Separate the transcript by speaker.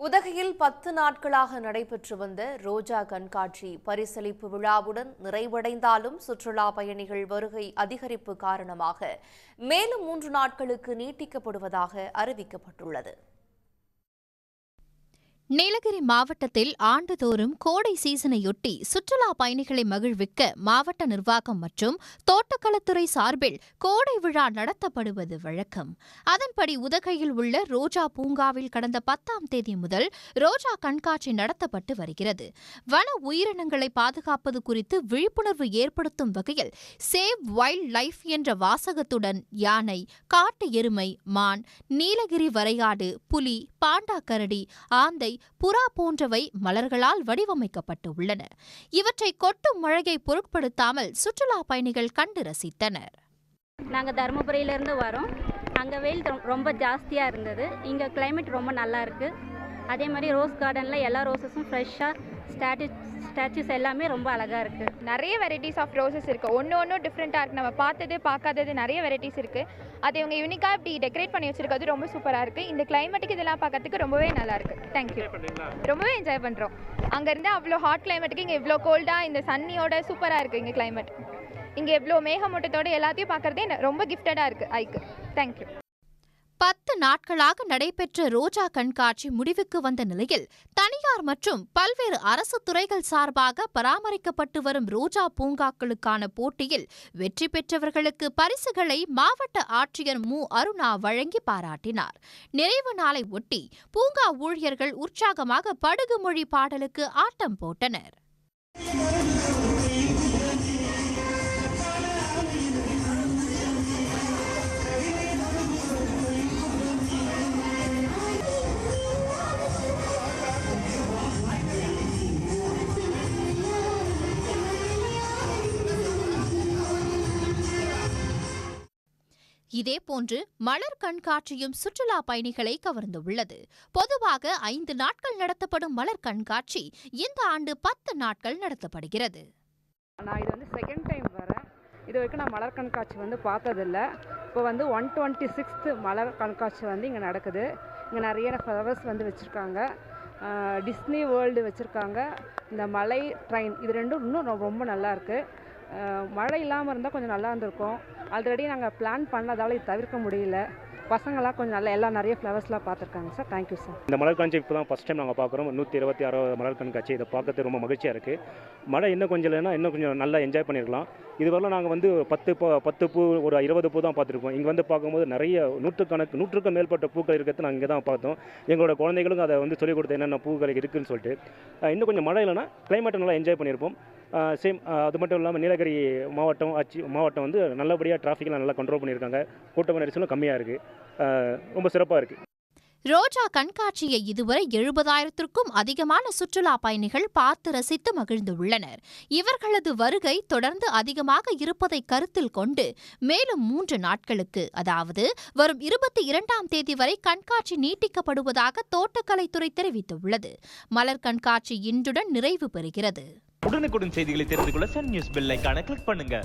Speaker 1: உதகையில் 10 நாட்களாக நடைபெற்று வந்த ரோஜா கண்காட்சி பரிசளிப்பு விழாவுடன் நிறைவடைந்தாலும் சுற்றுலா பயணிகள் வருகை அதிகரிப்பு காரணமாக மேலும் 3 நாட்களுக்கு நீட்டிக்கப்படுவதாக அறிவிக்கப்பட்டுள்ளது.
Speaker 2: நீலகிரி மாவட்டத்தில் ஆண்டுதோறும் கோடை சீசனையொட்டி சுற்றுலா பயணிகளை மகிழ்விக்க மாவட்ட நிர்வாகம் மற்றும் தோட்டக்கலைத்துறை சார்பில் கோடை விழா நடத்தப்படுவது வழக்கம். அதன்படி உதகையில் உள்ள ரோஜா பூங்காவில் கடந்த 10ஆம் தேதி முதல் ரோஜா கண்காட்சி நடத்தப்பட்டு வருகிறது. வன உயிரினங்களை பாதுகாப்பது குறித்து விழிப்புணர்வு ஏற்படுத்தும் வகையில் சேவ் வைல்ட் லைஃப் என்ற வாசகத்துடன் யானை, காட்டு எருமை, மான், நீலகிரி வரையாடு, புலி, பாண்டா கரடி, ஆந்தை, புறா போன்றவை மலர்களால் வடிவமைக்கப்பட்டு உள்ளன. இவற்றை கொட்டும் மழையை பொருட்படுத்தாமல் சுற்றுலா பயணிகள் கண்டு ரசித்தனர்.
Speaker 3: நாங்கள் தருமபுரியிலேருந்து வரோம். அங்கே வெயில் ரொம்ப ஜாஸ்தியாக இருந்தது. இங்கே கிளைமேட் ரொம்ப நல்லா இருக்கு. அதே மாதிரி ரோஸ் கார்டனில் எல்லா ரோசஸும் ஃப்ரெஷ்ஷாக ஸ்டாச்சுஸ் எல்லாமே ரொம்ப அழகாக இருக்குது.
Speaker 4: நிறைய வெரைட்டிஸ் ஆஃப் ரோசஸ் இருக்குது. ஒன்று டிஃப்ரெண்ட்டாக இருக்குது. நம்ம பார்த்தது பார்க்காதது நிறைய வெரைட்டிஸ் இருக்குது. அதை இவங்க யூனிக்காக இப்படி டெக்கரேட் பண்ணி வச்சிருக்கிறது ரொம்ப சூப்பராக இருக்குது. இந்த கிளைமேட்டுக்கு இதெல்லாம் பார்க்கறதுக்கு ரொம்பவே நல்லா இருக்குது. தேங்க்யூ. ரொம்பவே என்ஜாய் பண்ணுறோம். அங்கேருந்து அவ்வளோ ஹாட் கிளைமேட்டுக்கு இங்கே இவ்வளோ கோல்டாக இந்த சன்னியோட சூப்பராக இருக்குது இங்கே கிளைமேட். இங்கே எவ்வளோ மேகமூட்டத்தோட எல்லாத்தையும் பார்க்குறதே ரொம்ப கிஃப்டடாக இருக்குது ஐக்கு. தேங்க்யூ.
Speaker 2: 10 நாட்களாக நடைபெற்ற ரோஜா கண்காட்சி முடிவுக்கு வந்த நிலையில் தனியார் மற்றும் பல்வேறு அரசு துறைகள் சார்பாக பராமரிக்கப்பட்டு வரும் ரோஜா பூங்காக்களுக்கான போட்டியில் வெற்றி பெற்றவர்களுக்கு பரிசுகளை மாவட்ட ஆட்சியர் மு. அருணா வழங்கி பாராட்டினார். நிறைவு நாளை ஒட்டி பூங்கா ஊழியர்கள் உற்சாகமாக படுகு மொழி பாடலுக்கு ஆட்டம் போட்டனர். இதேபோன்று மலர் கண்காட்சியும் சுற்றுலா பயணிகளை கவர்ந்துள்ளது. பொதுவாக 5 நாட்கள் நடத்தப்படும் மலர் கண்காட்சி இந்த ஆண்டு 10 நாட்கள் நடத்தப்படுகிறது.
Speaker 5: நான் இது செகண்ட் டைம் வரேன். இது வரைக்கும் நான் மலர் கண்காட்சி பார்த்ததில்ல. இப்போ 126th மலர் கண்காட்சி இங்கே நடக்குது. இங்கே நிறைய ஃப்ளவர்ஸ் வச்சுருக்காங்க. டிஸ்னி வேர்ல்டு வச்சுருக்காங்க. இந்த மலை ட்ரெயின் இது ரெண்டும் இன்னும் ரொம்ப நல்லாயிருக்கு. மழை இல்லாமல் இருந்தால் கொஞ்சம் நல்லா இருந்திருக்கும். ஆல்ரெடி நாங்கள் பிளான் பண்ணதால் இது தவிர்க்க முடியல. பசங்களாம் கொஞ்சம் நல்லா எல்லாம் நிறைய ஃப்ளவர்ஸ்லாம் பார்த்துருக்காங்க சார். Thank you sir.
Speaker 6: இந்த மலர் கண்காட்சி இப்போ தான் ஃபஸ்ட் டைம் நாங்கள் பார்க்குறோம். 126 மலர் கண்காட்சி இதை பார்க்கறது ரொம்ப மகிழ்ச்சியாக இருக்குது. மழை இன்னும் கொஞ்சம் இல்லைன்னா இன்னும் கொஞ்சம் நல்லா என்ஜாய் பண்ணியிருக்கலாம். இதுவரைலாம் நாங்கள் 10 பூ ஒரு 20 பூ தான் பார்த்துருக்கோம். இங்கே பார்க்கும்போது நிறைய நூற்றுக்கும் மேற்பட்ட பூக்கள் இருக்கிறது நாங்கள் இங்கே தான் பார்த்தோம். எங்களோட குழந்தைகளுக்கும் அதை சொல்லிக் கொடுத்து என்னென்ன பூக்கள் இருக்குதுன்னு சொல்லிட்டு இன்னும் கொஞ்சம் மழை இல்லைன்னா கிளைமேட்டை நல்லா என்ஜாய் பண்ணியிருப்போம். சேம் அது மட்டும் இல்லாமல் நீலகிரி மாவட்டம் நல்லபடியாக டிராஃபிக்லாம் நல்லா கண்ட்ரோல் பண்ணியிருக்காங்க. கூட்ட நெரிசலும் கம்மியாக இருக்குது. ரொம்ப சிறப்பாக இருக்குது.
Speaker 2: ரோஜா கண்காட்சியை இதுவரை 70,000க்கும் அதிகமான சுற்றுலா பயணிகள் பார்த்து ரசித்து மகிழ்ந்துள்ளனர். இவர்களது வருகை தொடர்ந்து அதிகமாக இருப்பதை கருத்தில் கொண்டு மேலும் 3 நாட்களுக்கு, அதாவது வரும் 22ஆம் தேதி வரை கண்காட்சி நீட்டிக்கப்படுவதாக தோட்டக்கலைத்துறை தெரிவித்துள்ளது. மலர் கண்காட்சி இன்றுடன் நிறைவு பெறுகிறது.
Speaker 7: உடனுக்குடன் செய்திகளை தெரிந்து கொள்ள சன் நியூஸ் பெல் ஐகானை கிளிக் பண்ணுங்க.